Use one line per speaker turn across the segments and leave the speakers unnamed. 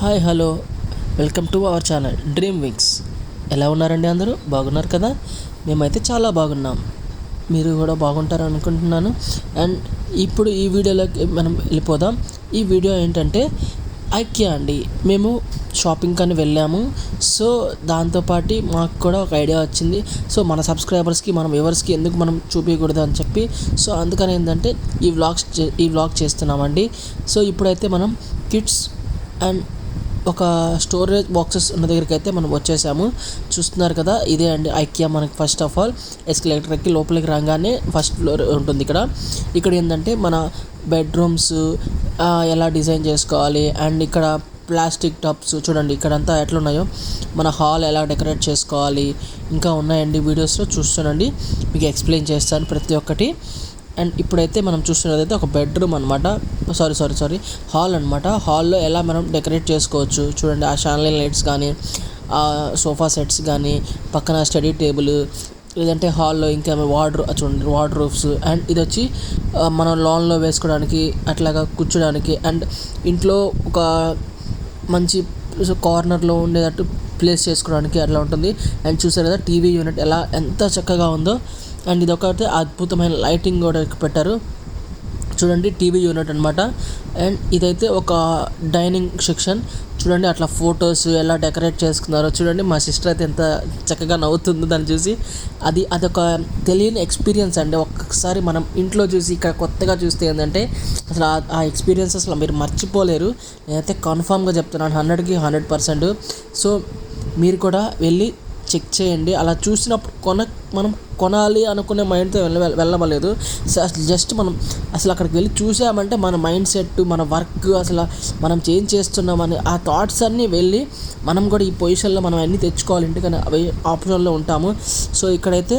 Hi hello welcome to our channel dream wings. ఎలా ఉన్నారండి? అందరూ బాగున్నారు కదా? మేమైతే చాలా బాగున్నాం. మీరు కూడా బాగుంటారు అనుకుంటున్నాను. అండ్ ఇప్పుడు ఈ వీడియోలోకి మనం వెళ్ళిపోదాం. ఈ వీడియో ఏంటంటే ఐకియా అండి. మేము షాపింగ్ అని వెళ్ళాము. సో దాంతోపాటు మాకు కూడా ఒక ఐడియా వచ్చింది. సో మన సబ్స్క్రైబర్స్కి, మన వ్యూవర్స్కి ఎందుకు మనం చూపించకూడదు అని చెప్పి, సో అందుకని ఏంటంటే ఈ వ్లాగ్ చేస్తున్నామండి. సో ఇప్పుడైతే మనం కిడ్స్ అండ్ ఒక స్టోరేజ్ బాక్సెస్ ఉన్న దగ్గరికి అయితే మనం వచ్చేసాము. చూస్తున్నారు కదా, ఇదే అండి ఐకియా. మనకి ఫస్ట్ ఆఫ్ ఆల్ ఎస్కలేటర్ ఎక్కి లోపలికి రాగానే ఫస్ట్ ఫ్లోర్ ఉంటుంది. ఇక్కడ ఏంటంటే మన బెడ్రూమ్స్ ఎలా డిజైన్ చేసుకోవాలి, అండ్ ఇక్కడ ప్లాస్టిక్ టబ్స్ చూడండి ఇక్కడంతా ఎట్లున్నాయో, మన హాల్ ఎలా డెకరేట్ చేసుకోవాలి, ఇంకా ఉన్నాయండి. వీడియోస్లో చూస్తానండి, మీకు ఎక్స్ప్లెయిన్ చేస్తాను ప్రతి ఒక్కటి. అండ్ ఇప్పుడైతే మనం చూస్తున్నదైతే ఒక బెడ్రూమ్ అనమాట. సారీ హాల్ అనమాట. హాల్లో ఎలా మనం డెకరేట్ చేసుకోవచ్చు చూడండి. ఆ షాన్లైన్ లైట్స్ కానీ, ఆ సోఫా సెట్స్ కానీ, పక్కన స్టడీ టేబుల్, లేదంటే హాల్లో ఇంకా చూడండి వార్డ్రోబ్స్. అండ్ ఇది వచ్చి మనం లాన్లో వేసుకోవడానికి, అట్లాగా కూర్చోడానికి, అండ్ ఇంట్లో ఒక మంచి కార్నర్లో ఉండేటట్టు ప్లేస్ చేసుకోవడానికి అట్లా ఉంటుంది. అండ్ చూసారు కదా టీవీ యూనిట్ ఎంత చక్కగా ఉందో. అండ్ ఇది ఒకటి అద్భుతమైన లైటింగ్ కూడా పెట్టారు చూడండి. టీవీ యూనిట్ అనమాట. అండ్ ఇదైతే ఒక డైనింగ్ సెక్షన్ చూడండి. అట్లా ఫొటోస్ ఎలా డెకరేట్ చేసుకున్నారో చూడండి. మా సిస్టర్ అయితే ఎంత చక్కగా నవ్వుతుందో దాన్ని చూసి. అదొక తెలియని ఎక్స్పీరియన్స్ అండి. ఒక్కసారి మనం ఇంట్లో చూసి ఇక్కడ కొత్తగా చూస్తే ఏంటంటే అసలు ఆ ఎక్స్పీరియన్స్ అసలు మీరు మర్చిపోలేరు. నేనైతే కన్ఫామ్గా చెప్తున్నాను, 100కి 100%. సో మీరు కూడా వెళ్ళి చెక్ చేయండి. అలా చూసినప్పుడు మనం కొనాలి అనుకునే మైండ్తో వెళ్ళలేదు. జస్ట్ మనం అసలు అక్కడికి వెళ్ళి చూసామంటే మన మైండ్ సెట్, మన వర్క్, అసలు మనం చేంజ్ చేస్తున్నామని ఆ థాట్స్ అన్నీ వెళ్ళి మనం కూడా ఈ పొజిషన్లో మనం అన్నీ తెచ్చుకోవాలి ఇంటికని అవి ఆప్షన్లో ఉంటాము. సో ఇక్కడైతే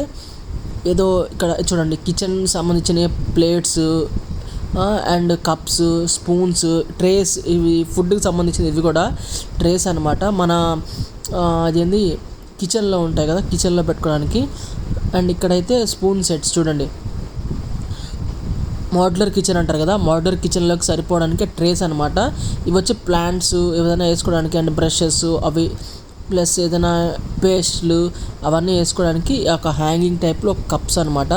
ఏదో ఇక్కడ చూడండి కిచెన్ సంబంధించిన plates and cups, spoons, trace, ఇవి ఫుడ్కి సంబంధించిన ఇవి కూడా ట్రేస్ అనమాట. మన అదేంది కిచెన్లో ఉంటాయి కదా, కిచెన్లో పెట్టుకోవడానికి. అండ్ ఇక్కడైతే స్పూన్ సెట్స్ చూడండి. మోడ్యులర్ కిచెన్ అంటారు కదా, మోడ్యులర్ కిచెన్లోకి సరిపోవడానికి ట్రేస్ అనమాట. ఇవి వచ్చి ప్లాంట్స్ ఏదైనా వేసుకోవడానికి, అండ్ బ్రషెస్ అవి, ప్లస్ ఏదైనా పేస్ట్లు అవన్నీ వేసుకోవడానికి ఒక హ్యాంగింగ్ టైప్లో కప్స్ అనమాట.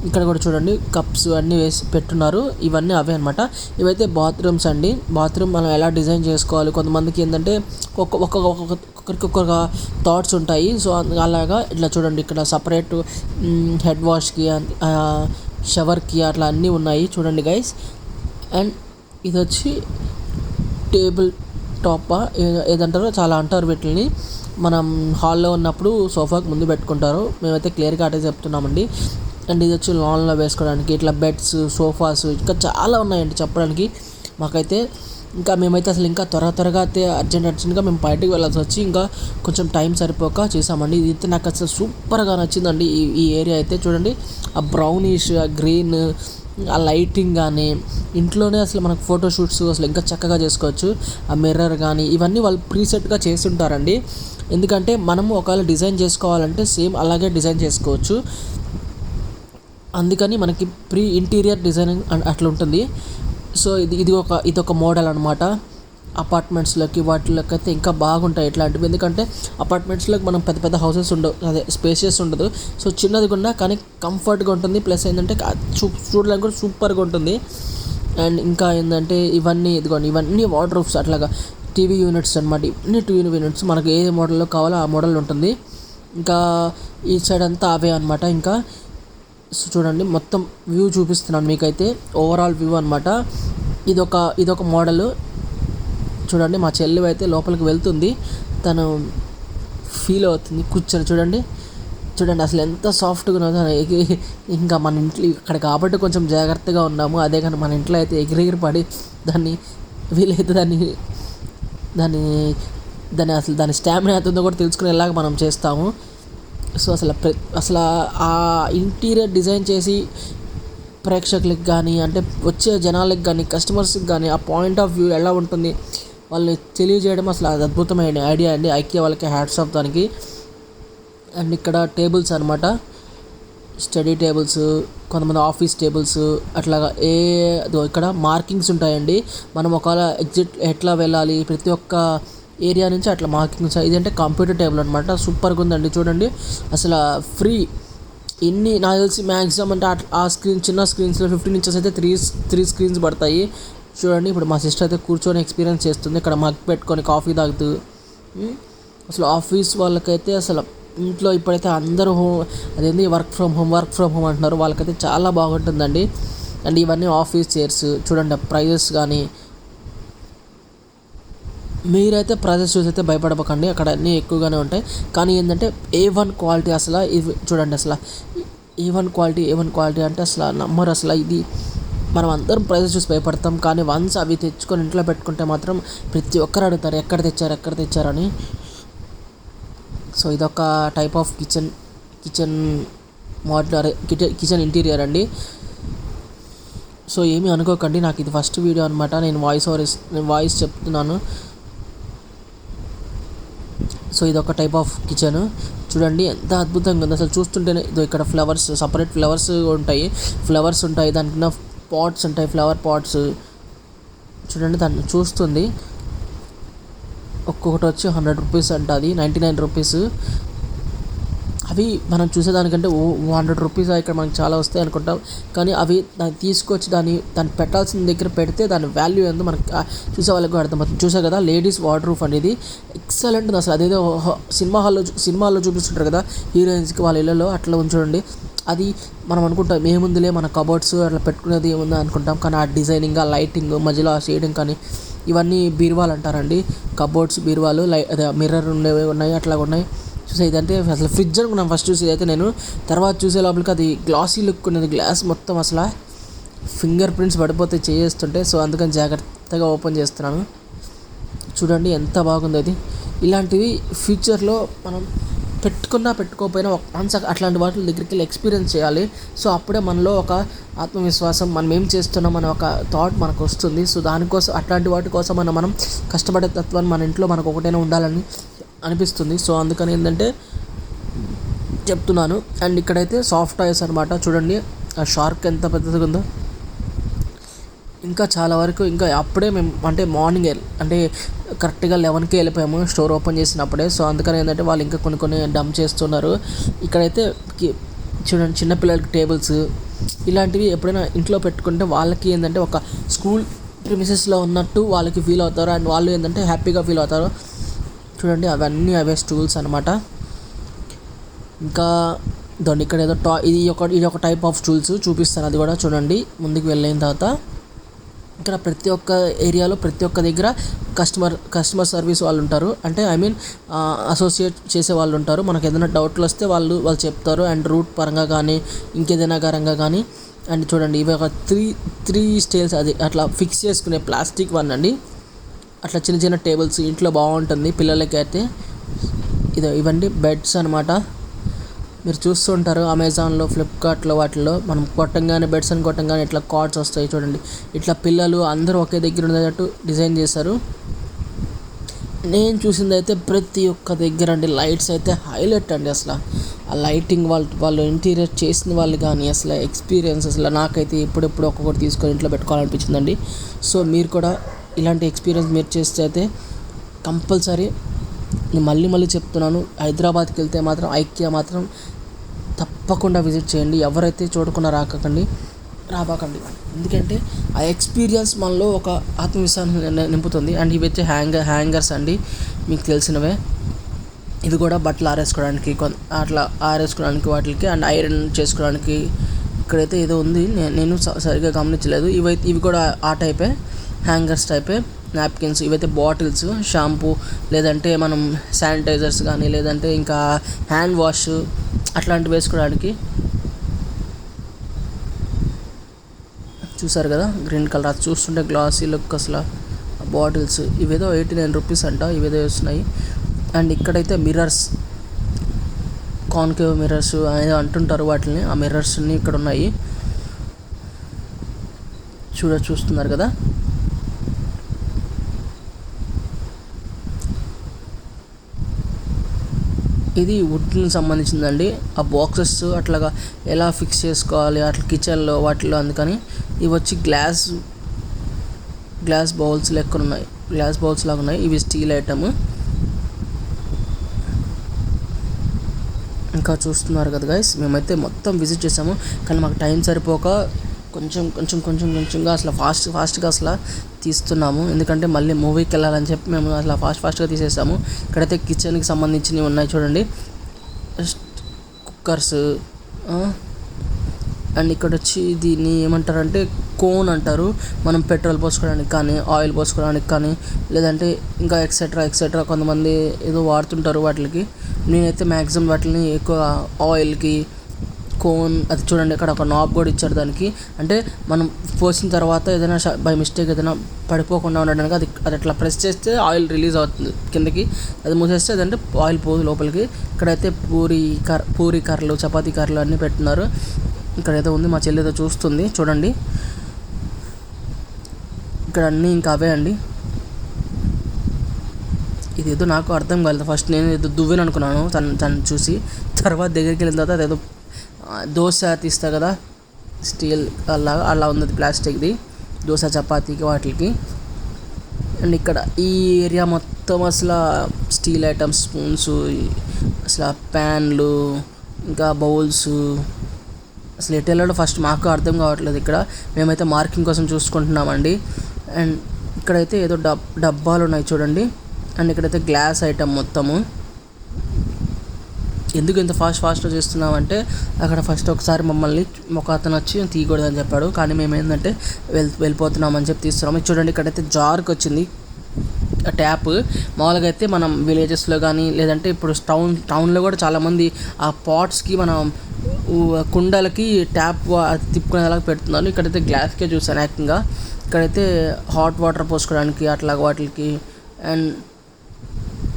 ఇక్కడ కూడా చూడండి కప్స్ అన్నీ వేసి పెట్టున్నారు. ఇవన్నీ అవే అనమాట. ఇవైతే బాత్రూమ్స్ అండి. బాత్రూమ్ మనం ఎలా డిజైన్ చేసుకోవాలి, కొంతమందికి ఏంటంటే ఒక్కొక్కరికి ఒక్కొక్క థాట్స్ ఉంటాయి. సో అలాగా ఇట్లా చూడండి, ఇక్కడ సపరేట్ హెడ్ వాష్కి, షవర్కి అట్లా అన్నీ ఉన్నాయి చూడండి గైస్. అండ్ ఇది వచ్చి టేబుల్ టాప్ ఏదంటారో చాలా అంటారు వీటిని. మనం హాల్లో ఉన్నప్పుడు సోఫాకి ముందు పెట్టుకుంటారు. మేమైతే క్లియర్గా అటే చెప్తున్నామండి. అండ్ ఇది వచ్చి లాన్లో వేసుకోవడానికి ఇట్లా బెడ్స్, సోఫాస్, ఇంకా చాలా ఉన్నాయండి చెప్పడానికి మాకైతే. ఇంకా మేమైతే అసలు ఇంకా త్వరగా అయితే అర్జెంట్గా మేము బయటకు వెళ్ళాల్సి వచ్చి ఇంకా కొంచెం టైం సరిపోక చేసామండి. ఇది అయితే నాకు అసలు సూపర్గా నచ్చిందండి. ఈ ఏరియా అయితే చూడండి, ఆ బ్రౌనిష్, ఆ గ్రీన్, ఆ లైటింగ్ కానీ, ఇంట్లోనే అసలు మనకు ఫోటోషూట్స్ అసలు ఇంకా చక్కగా చేసుకోవచ్చు. ఆ మిర్రర్ కానీ ఇవన్నీ వాళ్ళు ప్రీసెట్గా చేస్తుంటారండి. ఎందుకంటే మనము ఒకవేళ డిజైన్ చేసుకోవాలంటే సేమ్ అలాగే డిజైన్ చేసుకోవచ్చు. అందుకని మనకి ప్రీ ఇంటీరియర్ డిజైనింగ్ అట్లా ఉంటుంది. సో ఇదొక మోడల్ అనమాట. అపార్ట్మెంట్స్లోకి వాటిలోకి అయితే ఇంకా బాగుంటాయి ఇట్లాంటివి. ఎందుకంటే అపార్ట్మెంట్స్లోకి మనం పెద్ద పెద్ద హౌసెస్ ఉండవు, అదే స్పేషియస్ ఉండదు. సో చిన్నది కూడా కానీ కంఫర్ట్గా ఉంటుంది. ప్లస్ ఏంటంటే చూడడానికి కూడా సూపర్గా ఉంటుంది. అండ్ ఇంకా ఏంటంటే ఇవన్నీ వార్డ్రోబ్స్, అట్లాగా టీవీ యూనిట్స్ అనమాట. ఇవన్నీ టీవీ యూనిట్స్ మనకు ఏ మోడల్లో కావాలో ఆ మోడల్ ఉంటుంది. ఇంకా ఈ సైడ్ అంతా అవే అనమాట. ఇంకా సో చూడండి మొత్తం వ్యూ చూపిస్తున్నాను మీకైతే, ఓవరాల్ వ్యూ అనమాట. ఇదొక మోడల్ చూడండి. మా చెల్లి అయితే లోపలికి వెళ్తుంది, తను ఫీల్ అవుతుంది కూర్చొని. చూడండి అసలు ఎంత సాఫ్ట్గా ఉన్నదో. ఇంకా మన ఇంట్లో ఇక్కడ కాబట్టి కొంచెం జాగ్రత్తగా ఉన్నాము. అదే కానీ మన ఇంట్లో అయితే ఎగిరెగిరి పడి వీలైతే దాన్ని అసలు దాని స్టామినా అవుతుందో కూడా తెలుసుకునేలాగా మనం చేస్తాము. సో అసలు ఆ ఇంటీరియర్ డిజైన్ చేసి ప్రేక్షకులకి కానీ, అంటే వచ్చే జనాలకు కానీ, కస్టమర్స్కి కానీ ఆ పాయింట్ ఆఫ్ వ్యూ ఎలా ఉంటుంది వాళ్ళని తెలియజేయడం అసలు అది అద్భుతమైన ఐడియా అండి. ఐకియా వాళ్ళకి హ్యాట్స్ ఆఫ్ దానికి. అండ్ ఇక్కడ టేబుల్స్ అనమాట. స్టడీ టేబుల్స్, కొంతమంది ఆఫీస్ టేబుల్స్ అట్లాగా ఇక్కడ మార్కింగ్స్ ఉంటాయండి. మనం ఒకవేళ ఎగ్జిట్ ఎట్లా వెళ్ళాలి ప్రతి ఒక్క ఏరియా నుంచి అట్లా మార్కింగ్స్. ఇదంటే కంప్యూటర్ టేబుల్ అనమాట. సూపర్గా ఉందండి చూడండి. అసలు ఫ్రీ నాకు తెలిసి మ్యాక్సిమం అంటే ఆ స్క్రీన్ చిన్న స్క్రీన్స్లో 15 ఇంచెస్ అయితే త్రీ స్క్రీన్స్ పడతాయి చూడండి. ఇప్పుడు మా సిస్టర్ అయితే కూర్చొని ఎక్స్పీరియన్స్ చేస్తుంది ఇక్కడ మగ్ పెట్టుకొని కాఫీ తాగుతూ. అసలు ఆఫీస్ వాళ్ళకైతే అసలు ఇంట్లో ఇప్పుడైతే అందరూ అదేంటి వర్క్ ఫ్రమ్ హోమ్ అంటున్నారు. వాళ్ళకైతే చాలా బాగుంటుందండి. అండ్ ఇవన్నీ ఆఫీస్ చైర్స్ చూడండి. ప్రైజెస్ కానీ మీరైతే ప్రైజెస్ చూసి అయితే భయపడకండి, అక్కడ అన్నీ ఎక్కువగానే ఉంటాయి. కానీ ఏంటంటే A1 క్వాలిటీ అసలు ఇవి చూడండి. అసలు A1 క్వాలిటీ అంటే అసలు నమ్మరు. అసలు ఇది మనం అందరం ప్రైజెస్ చూసి భయపడతాం, కానీ వన్స్ అవి తెచ్చుకొని ఇంట్లో పెట్టుకుంటే మాత్రం ప్రతి ఒక్కరు అడుగుతారు ఎక్కడ తెచ్చారని. సో ఇదొక type of kitchen modular kitchen interior అండి. సో ఏమీ అనుకోకండి, నాకు ఇది ఫస్ట్ వీడియో అనమాట. నేను వాయిస్ చెప్తున్నాను. సో ఇదొక టైప్ ఆఫ్ కిచెన్ చూడండి ఎంత అద్భుతంగా ఉంది అసలు చూస్తుంటేనే. ఇక్కడ ఫ్లవర్స్, సపరేట్ ఫ్లవర్స్ ఉంటాయి. దానికి పాట్స్ ఉంటాయి, ఫ్లవర్ పాట్స్ చూడండి. దాన్ని చూస్తుంది ఒక్కొక్కటి వచ్చి 100 రూపీస్ అంట, అది 99 రూపీస్. అవి మనం చూసేదానికంటే 100 రూపీస్ ఇక్కడ మనకి చాలా వస్తాయి అనుకుంటాం, కానీ అవి దాన్ని తీసుకొచ్చి దాన్ని పెట్టాల్సిన దగ్గర పెడితే దాని వాల్యూ ఏందో మనకి చూసే వాళ్ళకి అర్థమవుతుంది. చూసా కదా లేడీస్ వార్డ్రోబ్ అనేది ఎక్సలెంట్ ఉంది అసలు. అదేదో సినిమాల్లో చూపిస్తుంటారు కదా హీరోయిన్స్కి వాళ్ళ ఇళ్ళలో, అట్లా చూడండి. అది మనం అనుకుంటాం ఏముందిలే మన కబోర్డ్స్ అట్లా పెట్టుకునేది ఏముంది అనుకుంటాం, కానీ ఆ డిజైనింగ్, ఆ లైటింగ్, మధ్యలో ఆ షేడింగ్ కానీ ఇవన్నీ బీరువాలు అంటారండి. కబోర్డ్స్, బీరువాలు, అదే మిర్రర్ ఉన్నాయి, అట్లా ఉన్నాయి. చూసే ఇదంటే అసలు ఫ్రిడ్జ్ అనుకున్నాం ఫస్ట్ చూసేది అయితే నేను. తర్వాత చూసే లోపలికి అది గ్లాసీ లుక్ ఉన్నది, గ్లాస్ మొత్తం అసలు ఫింగర్ ప్రింట్స్ పడిపోతే చేస్తుంటే. సో అందుకని జాగ్రత్తగా ఓపెన్ చేస్తున్నాను. చూడండి ఎంత బాగుంది అది. ఇలాంటివి ఫ్యూచర్లో మనం పెట్టుకోకపోయినా వన్స్ అట్లాంటి వాటి దగ్గరికి వెళ్ళి ఎక్స్పీరియన్స్ చేయాలి. సో అప్పుడే మనలో ఒక ఆత్మవిశ్వాసం, మనం ఏం చేస్తున్నాం అనే ఒక థాట్ మనకు వస్తుంది. సో దానికోసం అట్లాంటి వాటి కోసం మనం కష్టపడే తత్వాన్ని మన ఇంట్లో మనకు ఒకటైనా ఉండాలని అనిపిస్తుంది. సో అందుకని ఏంటంటే చెప్తున్నాను. అండ్ ఇక్కడైతే సాఫ్ట్ టాయ్స్ అనమాట. చూడండి ఆ షార్క్ ఎంత పెద్దదిగా ఉందో. ఇంకా చాలా వరకు ఇంకా అప్పుడే మేము అంటే మార్నింగ్ అంటే కరెక్ట్గా 11కి వెళ్ళిపోయాము స్టోర్ ఓపెన్ చేసినప్పుడే. సో అందుకని ఏంటంటే వాళ్ళు ఇంకా కొన్ని డంప్ చేస్తున్నారు. ఇక్కడైతే చూడండి చిన్నపిల్లలకి టేబుల్స్ ఇలాంటివి ఎప్పుడైనా ఇంట్లో పెట్టుకుంటే వాళ్ళకి ఏంటంటే ఒక స్కూల్ ప్రిమిసెస్లో ఉన్నట్టు వాళ్ళకి ఫీల్ అవుతారు. అండ్ వాళ్ళు ఏంటంటే హ్యాపీగా ఫీల్ అవుతారు. చూడండి అవే స్టూల్స్ అనమాట. ఇంకా దాన్ని ఇక్కడ ఏదో ఇది ఒక టైప్ ఆఫ్ స్టూల్స్ చూపిస్తాను, అది కూడా చూడండి ముందుకు వెళ్ళిన తర్వాత. ఇక్కడ ప్రతి ఒక్క ఏరియాలో ప్రతి ఒక్క దగ్గర కస్టమర్ సర్వీస్ వాళ్ళు ఉంటారు. అంటే అసోసియేట్ చేసే వాళ్ళు ఉంటారు. మనకు ఏదైనా డౌట్లు వస్తే వాళ్ళు చెప్తారు. అండ్ రూట్ పరంగా కానీ ఇంకేదైనా పరంగా కానీ. అండ్ చూడండి ఇవి ఒక త్రీ స్టైల్స్ అది అట్లా ఫిక్స్ చేసుకునే ప్లాస్టిక్ వన్ అండి. అట్లా చిన్న టేబుల్స్ ఇంట్లో బాగుంటుంది పిల్లలకి అయితే. ఇవన్నీ బెడ్స్ అనమాట. మీరు చూస్తుంటారు అమెజాన్లో, ఫ్లిప్కార్ట్లో వాటిల్లో మనం బెడ్స్ అని కొట్టంగానే ఇట్లా కార్డ్స్ వస్తాయి చూడండి. ఇట్లా పిల్లలు అందరూ ఒకే దగ్గర ఉండేటట్టు డిజైన్ చేశారు. నేను చూసింది అయితే ప్రతి ఒక్క దగ్గర అండి లైట్స్ అయితే హైలైట్ అండి. అసలు ఆ లైటింగ్ వాళ్ళు ఇంటీరియర్ చేసిన వాళ్ళు కానీ అసలు ఎక్స్పీరియన్స్ అసలు నాకైతే ఎప్పుడెప్పుడు ఒక్కొక్కటి తీసుకొని ఇంట్లో పెట్టుకోవాలనిపించిందండి. సో మీరు కూడా ఇలాంటి ఎక్స్పీరియన్స్ మీరు చేస్తే అయితే కంపల్సరీ నేను మళ్ళీ చెప్తున్నాను, హైదరాబాద్కి వెళ్తే మాత్రం ఐకియా మాత్రం తప్పకుండా విజిట్ చేయండి. ఎవరైతే చూడకుండా రాకండి. ఎందుకంటే ఆ ఎక్స్పీరియన్స్ మనలో ఒక ఆత్మవిశ్వాసం నింపుతుంది. అండ్ ఇవైతే హ్యాంగర్స్ అండి, మీకు తెలిసినవే. ఇవి కూడా బట్టలు ఆరేసుకోవడానికి అట్లా ఆరేసుకోవడానికి వాటికి, అండ్ ఐరన్ చేసుకోవడానికి. ఇక్కడైతే ఏదో ఉంది, నేను సరిగ్గా గమనించలేదు. ఇవి కూడా ఆ టైపే, హ్యాంగర్స్ టైపే. నాప్కిన్స్, ఇవైతే బాటిల్స్, షాంపూ, లేదంటే మనం శానిటైజర్స్ కానీ, లేదంటే ఇంకా హ్యాండ్ వాష్ అట్లాంటివి వేసుకోవడానికి. చూసారు కదా గ్రీన్ కలర్, అది చూస్తుంటే గ్లాసీ లుక్ అసలు. బాటిల్స్ ఇవేదో 89 రూపీస్ అంట, ఇవేదో వస్తున్నాయి. అండ్ ఇక్కడైతే మిర్రర్స్, కాన్కేవ్ మిర్రర్స్ అనేది అంటుంటారు వాటిని. ఆ మిర్రర్స్ అన్నీ ఇక్కడ ఉన్నాయి. చూస్తున్నారు కదా. ఇది వుడ్కి సంబంధించిందండి. ఆ బాక్సెస్ అట్లాగా ఎలా ఫిక్స్ చేసుకోవాలి అట్లా కిచెన్లో వాటిలో, అందుకని ఇవి వచ్చి గ్లాస్ బౌల్స్ లెక్క ఉన్నాయి, గ్లాస్ బౌల్స్ లాగా ఉన్నాయి. ఇవి స్టీల్ ఐటమ్. ఇంకా చూస్తున్నారు కదా గైస్, మేమైతే మొత్తం విజిట్ చేసాము, కానీ మాకు టైం సరిపోక కొంచెంగా అసలు ఫాస్ట్గా అసలు తీస్తున్నాము, ఎందుకంటే మళ్ళీ మూవీకి వెళ్ళాలని చెప్పి మేము అసలు ఫాస్ట్గా తీసేసాము. ఇక్కడైతే కిచెన్కి సంబంధించినవి ఉన్నాయి చూడండి, కుక్కర్స్. అండ్ ఇక్కడ వచ్చి దీన్ని ఏమంటారంటే కోన్ అంటారు. మనం పెట్రోల్ పోసుకోవడానికి కానీ, ఆయిల్ పోసుకోవడానికి కానీ, లేదంటే ఇంకా ఎక్సెట్రా కొంతమంది ఏదో వాడుతుంటారు వాటికి. నేనైతే మ్యాక్సిమం వాటిని ఎక్కువ ఆయిల్కి, కోన్ అది చూడండి, ఇక్కడ ఒక నాబ్ కూడా ఇచ్చారు దానికి. అంటే మనం పోసిన తర్వాత ఏదైనా బై మిస్టేక్ ఏదైనా పడిపోకుండా ఉండడానికి అది అట్లా ప్రెస్ చేస్తే ఆయిల్ రిలీజ్ అవుతుంది కిందకి, అది మూసేస్తే అదంటే ఆయిల్ పోదు లోపలికి. ఇక్కడైతే పూరి కర్రలు, చపాతీ కర్రలు అన్నీ పెట్టున్నారు. ఇక్కడైతే ఉంది, మా చెల్లి ఏదో చూస్తుంది చూడండి. ఇక్కడ అన్నీ ఇంకా అవే అండి. ఇదేదో నాకు అర్థం కాలేదు ఫస్ట్, నేను ఏదో దువ్వెని అనుకున్నాను తను చూసి. తర్వాత దగ్గరికి వెళ్ళిన తర్వాత అదేదో దోశ తీస్తా కదా స్టీల్ అలా ఉంది, అది ప్లాస్టిక్ది. దోశ చపాతీకి వాటికి. అండ్ ఇక్కడ ఈ ఏరియా మొత్తం అసలు స్టీల్ ఐటమ్స్, స్పూన్స్, అసలు ప్యాన్లు, ఇంకా బౌల్స్. అసలు ఎటు వెళ్ళాలో ఫస్ట్ మాకు అర్థం కావట్లేదు. ఇక్కడ మేమైతే మార్కింగ్ కోసం చూసుకుంటున్నామండి. అండ్ ఇక్కడైతే ఏదో డబ్బాలు ఉన్నాయి చూడండి. అండ్ ఇక్కడైతే గ్లాస్ ఐటమ్ మొత్తము. ఎందుకు ఇంత ఫాస్ట్గా చేస్తున్నామంటే అక్కడ ఫస్ట్ ఒకసారి మమ్మల్ని ఒక అతను వచ్చి తీయకూడదని చెప్పాడు, కానీ మేము ఏంటంటే వెళ్ళిపోతున్నామని చెప్పి తీస్తున్నాము. చూడండి ఇక్కడైతే జార్కి వచ్చింది ట్యాప్. మామూలుగా అయితే మనం విలేజెస్లో కానీ, లేదంటే ఇప్పుడు టౌన్లో కూడా చాలామంది ఆ పాట్స్కి, మనం కుండలకి ట్యాప్ తిప్పుకునేలాగా పెడుతున్నారు. ఇక్కడైతే గ్లాస్కే చూసాను ఏకంగా. ఇక్కడైతే హాట్ వాటర్ పోసుకోవడానికి అట్లా వాటికి, అండ్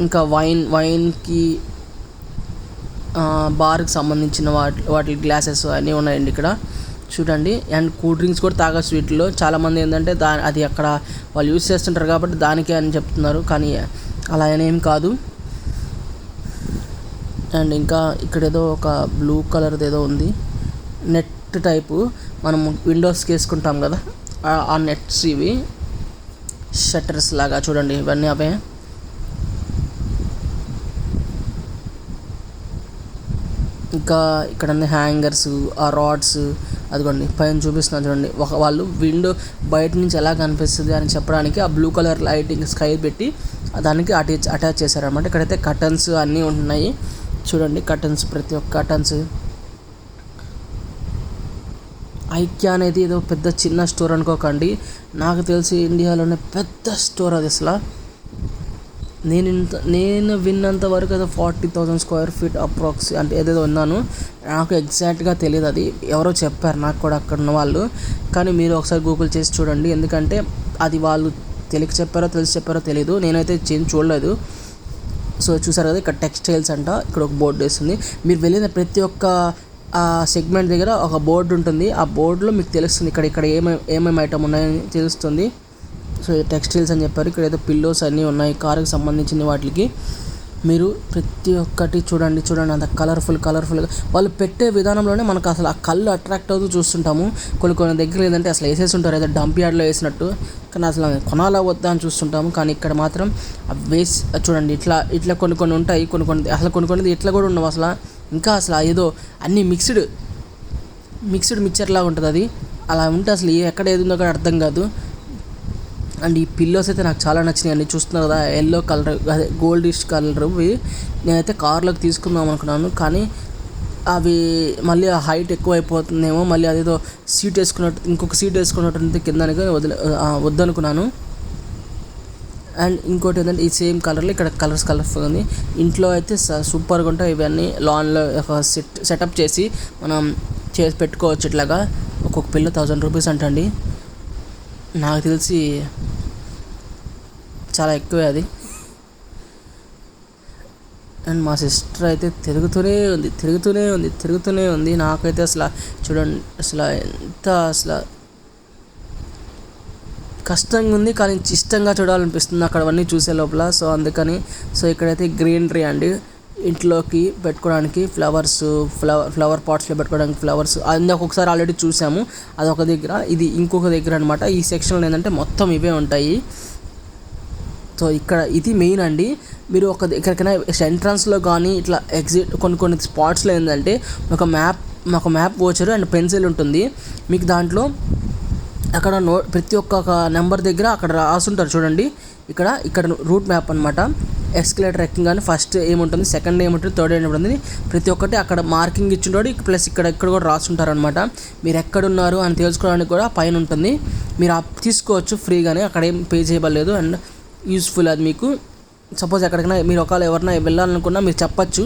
ఇంకా వైన్కి, బార్కి సంబంధించిన వాటి గ్లాసెస్ అన్నీ ఉన్నాయండి ఇక్కడ చూడండి. అండ్ కూల్ డ్రింక్స్ కూడా తాగొచ్చు వీటిలో. చాలామంది ఏంటంటే అది అక్కడ వాళ్ళు యూజ్ చేస్తుంటారు కాబట్టి దానికే అని చెప్తున్నారు, కానీ అలా ఏం కాదు. అండ్ ఇంకా ఇక్కడ ఏదో ఒక బ్లూ కలర్ది ఏదో ఉంది, నెట్ టైపు, మనం విండోస్కి వేసుకుంటాం కదా ఆ నెట్స్ ఇవి, షట్టర్స్ లాగా చూడండి, ఇవన్నీ అవే. ఇంకా ఇక్కడ హ్యాంగర్స్, ఆ రాడ్స్, అదిగోండి పైన చూపిస్తున్నాను చూడండి. వాళ్ళు విండో బయట నుంచి ఎలా కనిపిస్తుంది అని చెప్పడానికి ఆ బ్లూ కలర్ లైటింగ్ స్కై పెట్టి దానికి అటాచ్ చేశారనమాట. ఇక్కడైతే కర్టన్స్ అన్నీ ఉన్నాయి చూడండి, కర్టన్స్, ప్రతి ఒక్క కర్టన్స్. ఐక్యా అనేది ఏదో పెద్ద చిన్న స్టోర్ అనుకోకండి, నాకు తెలిసి ఇండియాలోనే పెద్ద స్టోర్ అది. అసలు నేను విన్నంత వరకు అది 40,000 స్క్వేర్ ఫీట్ అప్రాక్స్ అంటే ఏదేదో విన్నాను, నాకు ఎగ్జాక్ట్గా తెలియదు. అది ఎవరో చెప్పారు నాకు కూడా అక్కడ ఉన్న వాళ్ళు, కానీ మీరు ఒకసారి గూగుల్ చేసి చూడండి, ఎందుకంటే అది వాళ్ళు తెలిసి చెప్పారో తెలియదు, నేనైతే చూడలేదు. సో చూసారు కదా, ఇక్కడ టెక్స్టైల్స్ అంట, ఇక్కడ ఒక బోర్డు వేస్తుంది. మీరు వెళ్ళిన ప్రతి ఒక్క సెగ్మెంట్ దగ్గర ఒక బోర్డు ఉంటుంది, ఆ బోర్డులో మీకు తెలుస్తుంది ఇక్కడ ఏమేమి ఐటమ్ ఉన్నాయని తెలుస్తుంది. సో టెక్స్టైల్స్ అని చెప్పారు. ఇక్కడ ఏదో పిల్లోస్ అన్నీ ఉన్నాయి కారుకి సంబంధించిన వాటికి. మీరు ప్రతి ఒక్కటి చూడండి అంత కలర్ఫుల్గా వాళ్ళు పెట్టే విధానంలోనే మనకు అసలు ఆ కళ్ళు అట్రాక్ట్ అవుతూ చూస్తుంటాము. కొన్ని దగ్గర ఏదంటే అసలు వేసేసి ఉంటారు, ఏదో డంప్ యార్డ్లో వేసినట్టు, కానీ అసలు కొనాలా వద్దా అని చూస్తుంటాము. కానీ ఇక్కడ మాత్రం వేసి చూడండి, ఇట్లా కొన్ని ఉంటాయి, అసలు కొన్ని ఇట్లా కూడా ఉండవు అసలు. ఇంకా అసలు ఏదో అన్నీ మిక్స్డ్ మిక్చర్ లాగా ఉంటుంది అది. అలా ఉంటే అసలు ఎక్కడ ఏది ఉందో కూడా అర్థం కాదు. అండ్ ఈ పిల్లోస్ అయితే నాకు చాలా నచ్చినాయి అండి. చూస్తున్నారు కదా, ఎల్లో కలర్, అదే గోల్డిష్ కలర్. నేనైతే కార్లోకి తీసుకుందాం అనుకున్నాను, కానీ అవి మళ్ళీ ఆ హైట్ ఎక్కువ అయిపోతుందేమో, మళ్ళీ అదేదో ఇంకొక సీట్ వేసుకున్నట్టు కిందనికి వద్దనుకున్నాను. అండ్ ఇంకోటి ఏంటంటే ఈ సేమ్ కలర్లో ఇక్కడ కలర్ఫుల్ ఉంది. ఇంట్లో అయితే సూపర్గా ఉంటాయి ఇవన్నీ. లాన్లో ఒక సెటప్ చేసి మనం పెట్టుకోవచ్చు ఇట్లాగా. ఒక్కొక్క పిల్ల 1000 రూపీస్ అంటండి, నాకు తెలిసి చాలా ఎక్కువే అది. అండ్ మా సిస్టర్ అయితే తిరుగుతూనే ఉంది. నాకైతే అసలు చూడండి, అసలు కష్టంగా ఉంది, కానీ ఇష్టంగా చూడాలనిపిస్తుంది అక్కడ అవన్నీ చూసే లోపల. సో అందుకని ఇక్కడైతే గ్రీనరీ అండి. ఇంట్లోకి పెట్టుకోవడానికి ఫ్లవర్ పాట్స్లో పెట్టుకోవడానికి ఫ్లవర్స్ అన్నీ ఒక్కొక్కసారి ఆల్రెడీ చూసాము. అదొక దగ్గర, ఇది ఇంకొక దగ్గర అనమాట. ఈ సెక్షన్లో ఏంటంటే మొత్తం ఇవే ఉంటాయి. సో ఇక్కడ ఇది మెయిన్ అండి. మీరు ఎక్కడికైనా ఎంట్రన్స్లో కానీ ఇట్లా కొన్ని స్పాట్స్లో ఏంటంటే ఒక మ్యాప్ వోచర్ అండ్ పెన్సిల్ ఉంటుంది. మీకు దాంట్లో అక్కడ ప్రతి ఒక్క నెంబర్ దగ్గర అక్కడ రాసుంటారు చూడండి. ఇక్కడ రూట్ మ్యాప్ అనమాట. ఎస్కలేటర్ ఎక్కగానే ఫస్ట్ ఏముంటుంది, సెకండ్ ఏముంటుంది, థర్డ్ ఏముంటుంది, ప్రతి ఒక్కటి అక్కడ మార్కింగ్ ఇచ్చింటాడు. ప్లస్ ఇక్కడ కూడా రాసుంటారు అనమాట. మీరు ఎక్కడున్నారు అని తెలుసుకోవడానికి కూడా పైన ఉంటుంది. మీరు తీసుకోవచ్చు ఫ్రీగానే, అక్కడ ఏం పే చేయబడలేదు. అండ్ యూస్ఫుల్ అది మీకు. సపోజ్ ఎక్కడికైనా మీరు ఒకవేళ ఎవరైనా వెళ్ళాలనుకున్నా మీరు చెప్పచ్చు.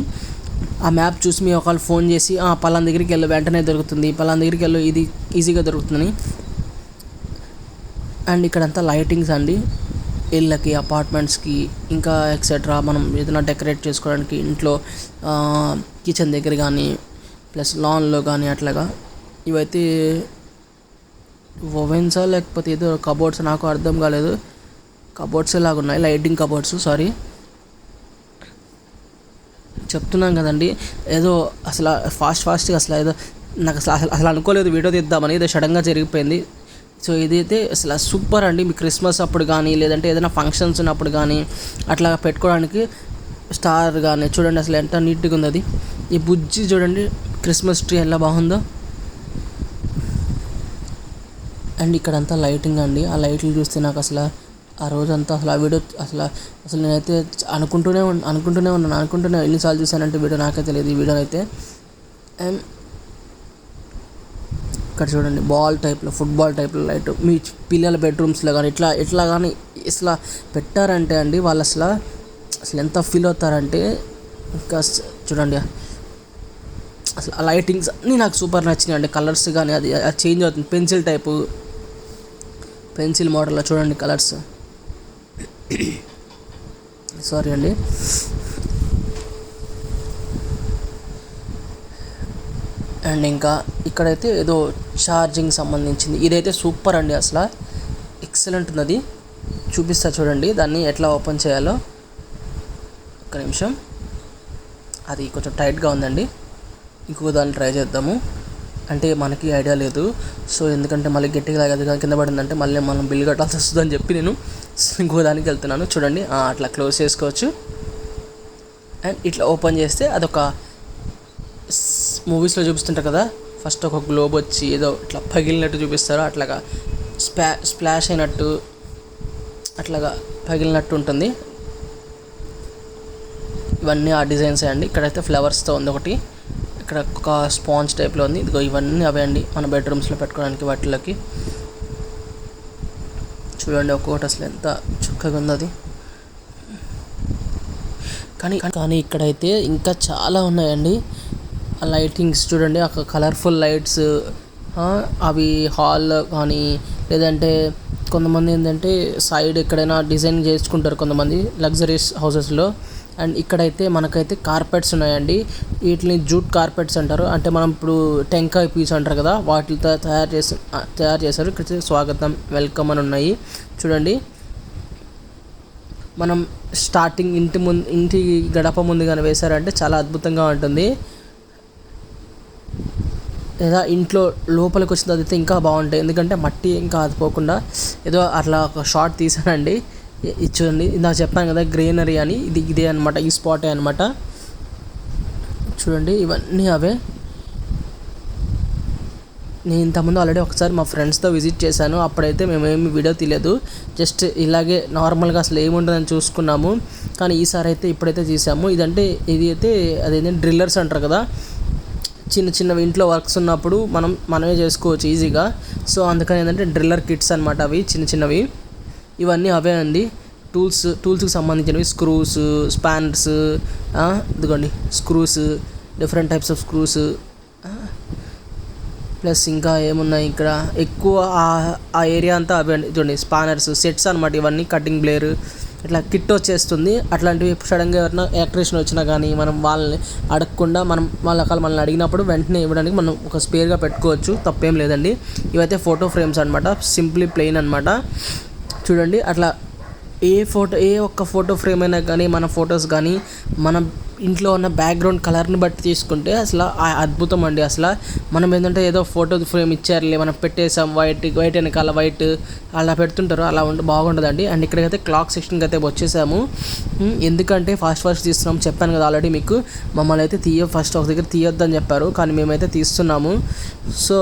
ఆ మ్యాప్ చూసి మీ ఒకవేళ ఫోన్ చేసి పలానా దగ్గరికి వెళ్ళు, వెంటనే దొరుకుతుంది, పలానా దగ్గరికి వెళ్ళు, ఇది ఈజీగా దొరుకుతుందని. అండ్ ఇక్కడంతా లైటింగ్స్ అండి, ఇళ్ళకి, అపార్ట్మెంట్స్కి, ఇంకా ఎక్సెట్రా మనం ఏదైనా డెకరేట్ చేసుకోవడానికి ఇంట్లో కిచెన్ దగ్గర కానీ ప్లస్ లాన్లో కానీ అట్లాగా. ఇవైతే ఓవెన్సా లేకపోతే ఏదో కబోర్డ్స్ నాకు అర్థం కాలేదు. కబోర్డ్స్ లాగా ఉన్నాయి, లైటింగ్ కబోర్డ్స్. సారీ చెప్తున్నాం కదండి, ఏదో అసలు ఫాస్ట్గా అసలు ఏదో నాకు అసలు అనుకోలేదు వీడియో తీద్దామని, ఏదో సడన్గా జరిగిపోయింది. సో ఇదైతే అసలు సూపర్ అండి. మీ క్రిస్మస్ అప్పుడు కానీ లేదంటే ఏదైనా ఫంక్షన్స్ ఉన్నప్పుడు కానీ అట్లా పెట్టుకోవడానికి స్టార్ కానీ చూడండి అసలు ఎంత నీట్గా ఉంది అది. ఈ బుజ్జి చూడండి క్రిస్మస్ ట్రీ ఎలా బాగుందో. అండ్ ఇక్కడంతా లైటింగ్ అండి. ఆ లైట్లు చూస్తే నాకు అసలు ఆ రోజంతా అసలు ఆ వీడియో అసలు నేనైతే అనుకుంటూనే ఉన్నాను ఎన్నిసార్లు చూసానంటే వీడియో నాకే తెలియదు ఈ వీడియో అయితే. అండ్ ఇక్కడ చూడండి ఫుట్బాల్ టైప్లో లైట్ మీ పిల్లల బెడ్రూమ్స్లో కానీ ఇట్లా కానీ అసలు పెట్టారంటే అండి వాళ్ళు అసలు ఎంత ఫీల్ అవుతారంటే. ఇంకా చూడండి అసలు ఆ లైటింగ్స్ అన్నీ నాకు సూపర్ నచ్చినాయి అండి. కలర్స్ కానీ అది చేంజ్ అవుతుంది, పెన్సిల్ మోడల్లో చూడండి కలర్స్. సారీ అండి. అండ్ ఇంకా ఇక్కడైతే ఏదో ఛార్జింగ్ సంబంధించింది, ఇదైతే సూపర్ అండి, అసలు ఎక్సలెంట్ ఉన్నది. చూపిస్తా చూడండి దాన్ని ఎట్లా ఓపెన్ చేయాలో. ఒక్క నిమిషం, అది కొంచెం టైట్గా ఉందండి. ఇంకొక దాన్ని ట్రై చేద్దాము. అంటే మనకి ఐడియా లేదు, సో ఎందుకంటే మళ్ళీ గట్టిగా లాగదు కింద పడిందంటే మళ్ళీ మనం బిల్ కట్టాల్సి వస్తుంది అని చెప్పి నేను ఇంకో దానికి వెళ్తున్నాను. చూడండి అట్లా క్లోజ్ చేసుకోవచ్చు. అండ్ ఇట్లా ఓపెన్ చేస్తే అదొక మూవీస్లో చూపిస్తుంటారు కదా, ఫస్ట్ ఒక గ్లోబ్ వచ్చి ఏదో ఇట్లా పగిలినట్టు చూపిస్తారు, అట్లాగా స్ప్లాష్ అయినట్టు అట్లాగా పగిలినట్టు ఉంటుంది. ఇవన్నీ ఆ డిజైన్స్ అండి. ఇక్కడైతే ఫ్లవర్స్తో ఉంది ఒకటి, ఇక్కడ ఒక స్పాంజ్ టైప్లో ఉంది. ఇదిగో ఇవన్నీ అవే అండి మన బెడ్రూమ్స్లో పెట్టుకోవడానికి వాటిలోకి. చూడండి ఒక్కొక్కటి అసలు ఎంత చక్కగా ఉంది అది. కానీ ఇక్కడైతే ఇంకా చాలా ఉన్నాయండి. ఆ లైటింగ్స్ చూడండి, అక్కడ కలర్ఫుల్ లైట్స్, అవి హాల్లో కానీ లేదంటే కొంతమంది ఏంటంటే సైడ్ ఎక్కడైనా డిజైన్ చేసుకుంటారు కొంతమంది లగ్జరీస్ హౌసెస్లో. అండ్ ఇక్కడైతే మనకైతే కార్పెట్స్ ఉన్నాయండి. వీటిని జూట్ కార్పెట్స్ అంటారు. అంటే మనం ఇప్పుడు టెంకాయ పీస్ అంటారు కదా, వాటితో తయారు చేశారు. ఇక్కడ స్వాగతం, వెల్కమ్ అని ఉన్నాయి చూడండి. మనం స్టార్టింగ్ ఇంటి గడప ముందు కానీ వేశారంటే చాలా అద్భుతంగా ఉంటుంది. లేదా ఇంట్లో లోపలికి వచ్చిన తర్వాత ఇంకా బాగుంటాయి, ఎందుకంటే మట్టి ఇంకా అదిపోకుండా. ఏదో అట్లా ఒక షార్ట్ తీసానండి. చూడండి ఇందాక చెప్పాను కదా గ్రీనరీ అని, ఇదే అనమాట, ఈ స్పాటే అనమాట. చూడండి ఇవన్నీ అవే. నేను ఇంతకుముందు ఆల్రెడీ ఒకసారి మా ఫ్రెండ్స్తో విజిట్ చేశాను. అప్పుడైతే మేమేమి వీడియో తీయలేదు, జస్ట్ ఇలాగే నార్మల్గా అసలు ఏముంటుందని చూసుకున్నాము. కానీ ఈసారి అయితే ఇప్పుడైతే తీసాము. ఇది అయితే అదేంటంటే డ్రిల్లర్స్ అంటారు కదా, చిన్నవి ఇంట్లో వర్క్స్ ఉన్నప్పుడు మనమే చేసుకోవచ్చు ఈజీగా. సో అందుకని ఏంటంటే డ్రిల్లర్ కిట్స్ అనమాట అవి చిన్నవి. ఇవన్నీ అవే అండి, టూల్స్కి సంబంధించినవి. స్క్రూస్, స్పానర్స్, ఇదిగోండి screws, different types of screws. Plus ఇంకా ఏమున్నాయి ఇక్కడ ఎక్కువ ఆ ఏరియా అంతా అవే అండి. చూడండి స్పానర్స్ సెట్స్ అనమాట ఇవన్నీ. కటింగ్ బ్లేర్ ఇట్లా కిట్ వచ్చేస్తుంది. అట్లాంటివి సడన్గా ఎవరైనా ఎలక్ట్రీషియన్ వచ్చినా కానీ మనం వాళ్ళని అడగకుండా మనల్ని అడిగినప్పుడు వెంటనే ఇవ్వడానికి మనం ఒక స్పేర్గా పెట్టుకోవచ్చు, తప్పేం లేదండి. ఇవైతే ఫోటో ఫ్రేమ్స్ అనమాట, సింప్లీ ప్లెయిన్ అనమాట. చూడండి అట్లా ఏ ఒక్క ఫోటో ఫ్రేమ్ అయినా కానీ మన ఫొటోస్ కానీ మనం ఇంట్లో ఉన్న బ్యాక్గ్రౌండ్ కలర్ని బట్టి తీసుకుంటే అసలు అద్భుతం అండి. అసలు మనం ఏంటంటే ఏదో ఫోటో ఫ్రేమ్ ఇచ్చారులే మనం పెట్టేసాం వైట్ వెనకాల వైట్ అలా పెడుతుంటారు, అలా బాగుండదండి. అండ్ ఇక్కడికైతే క్లాక్ సెక్షన్కి అయితే వచ్చేసాము. ఎందుకంటే ఫాస్ట్ తీస్తున్నాం చెప్పాను కదా ఆల్రెడీ మీకు. మమ్మల్ని అయితే ఫస్ట్ ఒక దగ్గర తీయొద్దని చెప్పారు, కానీ మేమైతే తీస్తున్నాము. సో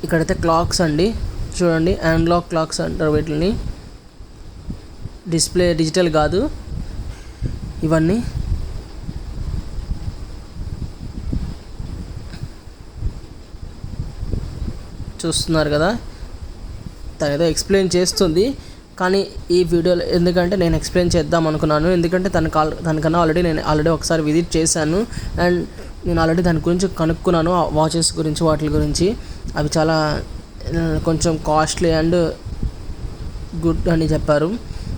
ఇక్కడైతే క్లాక్స్ అండి చూడండి, అనలాగ్ క్లాక్స్ అంటారు వీటిని, డిస్ప్లే డిజిటల్ కాదు ఇవన్నీ. చూస్తున్నారు కదా, తనేదో ఎక్స్ప్లెయిన్ చేస్తుంది, కానీ ఈ వీడియోలో ఎందుకంటే నేను ఎక్స్ప్లెయిన్ చేద్దాం అనుకున్నాను. ఎందుకంటే తనకన్నా నేను ఆల్రెడీ ఒకసారి విజిట్ చేశాను. అండ్ నేను ఆల్రెడీ దాని గురించి కనుక్కున్నాను, వాచెస్ గురించి వాటి గురించి. అవి చాలా కొంచెం కాస్ట్లీ అండ్ గుడ్ అని చెప్పారు.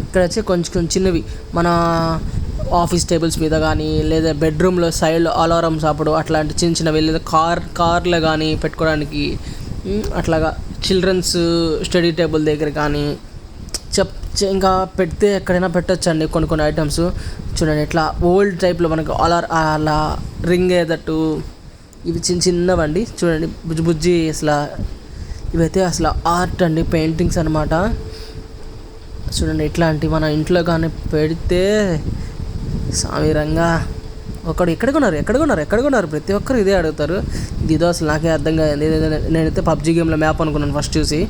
ఇక్కడ వచ్చి కొంచెం చిన్నవి మన ఆఫీస్ టేబుల్స్ మీద కానీ, లేదా బెడ్రూమ్లో సైడ్లో అలారమ్స్ అప్పుడు అట్లాంటి చిన్నవి, లేదా కార్లో కానీ పెట్టుకోవడానికి, అట్లాగా చిల్డ్రన్స్ స్టడీ టేబుల్ దగ్గర కానీ ఇంకా పెడితే ఎక్కడైనా పెట్టొచ్చండి కొన్ని ఐటమ్స్. చూడండి ఇట్లా ఓల్డ్ టైప్లో మనకు అలా రింగ్ అయ్యేటట్టు ఇవి చిన్నవండి. చూడండి బుజ్జి అసలు ఇవైతే అసలు ఆర్ట్ అండి, పెయింటింగ్స్ అనమాట. చూడండి ఇట్లాంటి మన ఇంట్లో కానీ పెడితే సామిరంగా ఎక్కడ కొన్నారు ప్రతి ఒక్కరు ఇదే అడుగుతారు. ఇదో అసలు నాకే అర్థం కాదు. నేనైతే పబ్జీ గేమ్లో మ్యాప్ అనుకున్నాను ఫస్ట్ చూసి.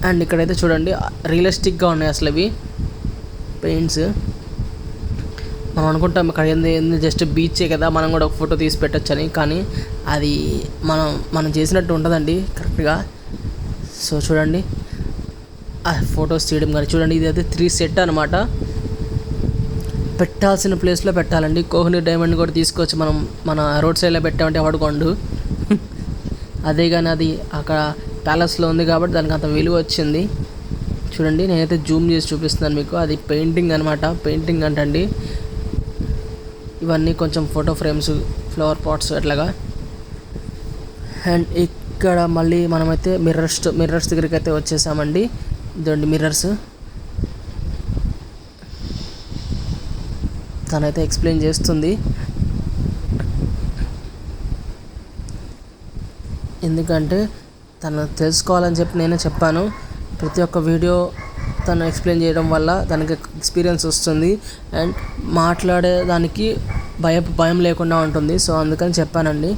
అండ్ ఇక్కడైతే చూడండి రియలిస్టిక్గా ఉన్నాయి అసలు ఇవి పెయింట్స్. మనం అనుకుంటాం ఇక్కడ ఏంది జస్ట్ బీచే కదా, మనం కూడా ఒక ఫోటో తీసి పెట్టొచ్చని, కానీ అది మనం చేసినట్టు ఉంటుందండి కరెక్ట్గా. సో చూడండి ఆ ఫొటోస్ తీయడం కానీ చూడండి, ఇది అయితే 3 సెట్ అనమాట. పెట్టాల్సిన ప్లేస్లో పెట్టాలండి. కోహినూర్ డైమండ్ కూడా తీసుకోవచ్చు మనం, మన రోడ్ సైడ్లో పెట్టామంటే ఎవడుకోండు. అదే కానీ అది అక్కడ ప్యాలెస్లో ఉంది కాబట్టి దానికి అంత విలువ వచ్చింది. చూడండి నేనైతే జూమ్ చేసి చూపిస్తున్నాను మీకు, అది పెయింటింగ్ అనమాట. పెయింటింగ్ అంటండి ఇవన్నీ కొంచెం ఫోటో ఫ్రేమ్స్, ఫ్లవర్ పాట్స్ అట్లాగా. అండ్ ఇక్కడ మళ్ళీ మనమైతే మిర్రర్స్ దగ్గరికి అయితే వచ్చేసామండి. ఇదండి మిర్రర్స్. తనైతే ఎక్స్ప్లెయిన్ చేస్తుంది, ఎందుకంటే తను తెలుసుకోవాలని చెప్పి నేనే చెప్పాను. ప్రతి ఒక్క వీడియో తను ఎక్స్ప్లెయిన్ చేయడం వల్ల తనకి ఎక్స్పీరియన్స్ వస్తుంది అండ్ మాట్లాడేదానికి భయం లేకుండా ఉంటుంది. సో అందుకని చెప్పానండి.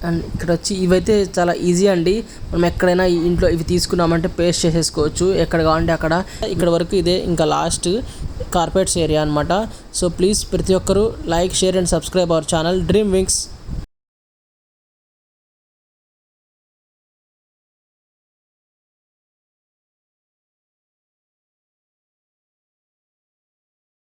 అండ్ ఇక్కడ వచ్చి ఇవైతే చాలా ఈజీ అండి. మనం ఎక్కడైనా ఇంట్లో ఇవి తీసుకున్నామంటే పేస్ట్ చేసేసుకోవచ్చు ఎక్కడ కావాలంటే అక్కడ. ఇక్కడ వరకు ఇదే ఇంకా లాస్ట్ కార్పెట్స్ ఏరియా అనమాట. సో ప్లీజ్ ప్రతి ఒక్కరూ like, share and subscribe our channel dream wings.